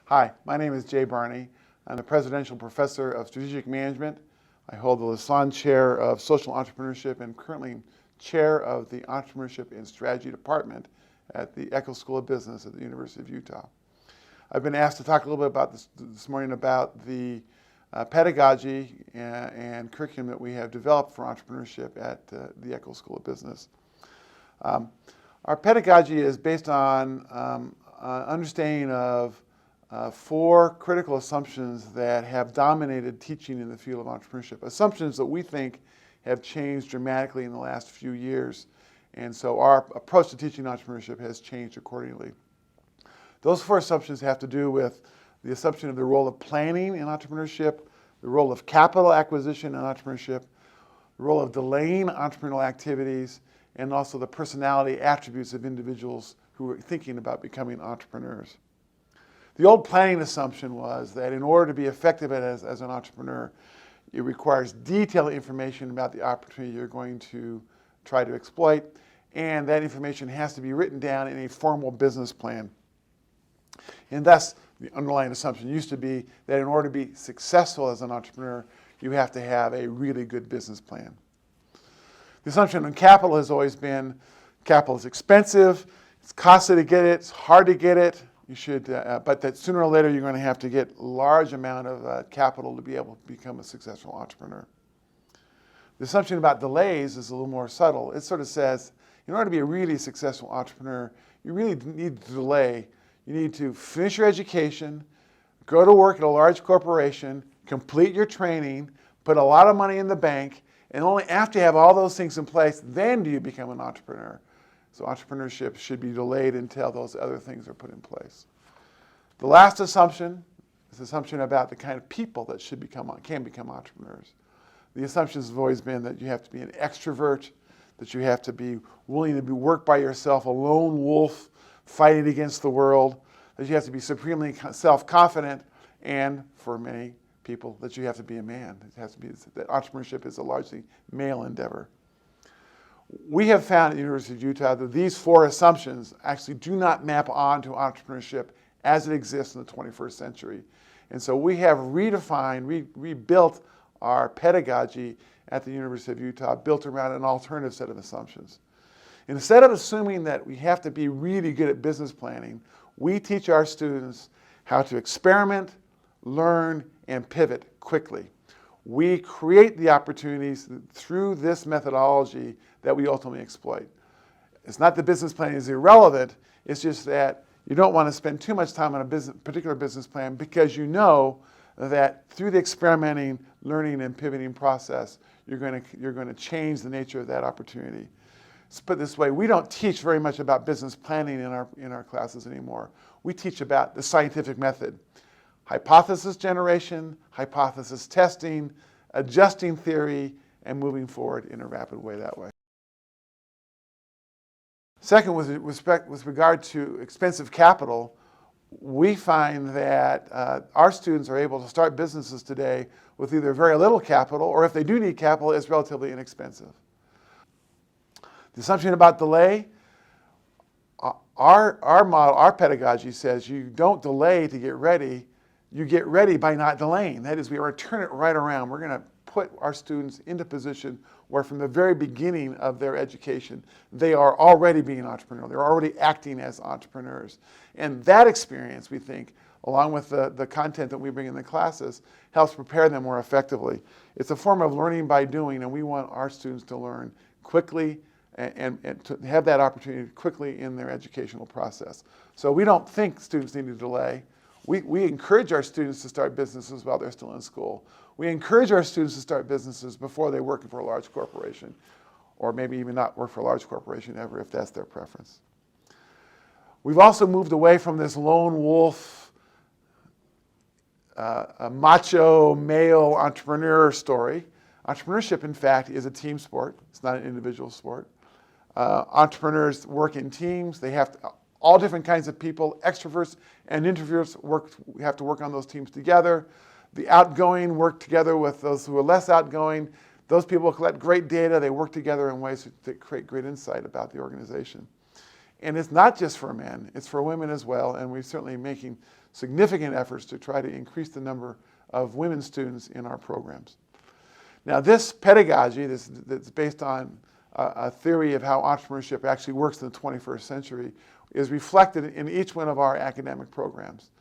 Hi, my name is Jay Barney. I'm the Presidential Professor of Strategic Management. I hold the Lassonde Chair of Social Entrepreneurship and currently Chair of the Entrepreneurship and Strategy Department at the Eccles School of Business at the University of Utah. I've been asked to talk a little bit about this morning about the pedagogy and curriculum that we have developed for entrepreneurship at the Eccles School of Business. Our pedagogy is based on understanding of four critical assumptions that have dominated teaching in the field of entrepreneurship. Assumptions that we think have changed dramatically in the last few years. And so our approach to teaching entrepreneurship has changed accordingly. Those four assumptions have to do with the assumption of the role of planning in entrepreneurship, the role of capital acquisition in entrepreneurship, the role of delaying entrepreneurial activities, and also the personality attributes of individuals who are thinking about becoming entrepreneurs. The old planning assumption was that in order to be effective as an entrepreneur, it requires detailed information about the opportunity you're going to try to exploit, and that information has to be written down in a formal business plan. And thus, the underlying assumption used to be that in order to be successful as an entrepreneur, you have to have a really good business plan. The assumption on capital has always been capital is expensive, it's costly to get it, it's hard to get it. You should, but that sooner or later you're going to have to get a large amount of capital to be able to become a successful entrepreneur. The assumption about delays is a little more subtle. It sort of says, in order to be a really successful entrepreneur, you really need to delay. You need to finish your education, go to work at a large corporation, complete your training, put a lot of money in the bank, and only after you have all those things in place, then do you become an entrepreneur. So entrepreneurship should be delayed until those other things are put in place. The last assumption is the assumption about the kind of people that can become entrepreneurs. The assumptions have always been that you have to be an extrovert, that you have to be willing to work by yourself, a lone wolf fighting against the world, that you have to be supremely self-confident, and for many people, that you have to be a man. It has to be that entrepreneurship is a largely male endeavor. We have found at the University of Utah that these four assumptions actually do not map onto entrepreneurship as it exists in the 21st century. And so we have rebuilt our pedagogy at the University of Utah, built around an alternative set of assumptions. Instead of assuming that we have to be really good at business planning, we teach our students how to experiment, learn, and pivot quickly. We create the opportunities through this methodology that we ultimately exploit. It's not that business planning is irrelevant, it's just that you don't want to spend too much time on a particular business plan because you know that through the experimenting, learning, and pivoting process, you're going to change the nature of that opportunity. Let's put it this way, we don't teach very much about business planning in our classes anymore. We teach about the scientific method. Hypothesis generation, hypothesis testing, adjusting theory, and moving forward in a rapid way that way. Second, with regard to expensive capital, we find that our students are able to start businesses today with either very little capital, or if they do need capital, it's relatively inexpensive. The assumption about delay, our model, our pedagogy says you don't delay to get ready, you get ready by not delaying. That is, we are going to turn it right around. We're going to put our students into position where from the very beginning of their education, they are already being entrepreneurial. They're already acting as entrepreneurs. And that experience, we think, along with the content that we bring in the classes, helps prepare them more effectively. It's a form of learning by doing, and we want our students to learn quickly and to have that opportunity quickly in their educational process. So we don't think students need to delay. We encourage our students to start businesses while they're still in school. We encourage our students to start businesses before they work for a large corporation, or maybe even not work for a large corporation ever if that's their preference. We've also moved away from this lone wolf, a macho male entrepreneur story. Entrepreneurship, in fact, is a team sport. It's not an individual sport. Entrepreneurs work in teams. They have to, all different kinds of people, extroverts and introverts have to work on those teams together. The outgoing work together with those who are less outgoing. Those people collect great data. They work together in ways that create great insight about the organization. And it's not just for men, it's for women as well, and we're certainly making significant efforts to try to increase the number of women students in our programs. Now this pedagogy that's based on a theory of how entrepreneurship actually works in the 21st century is reflected in each one of our academic programs.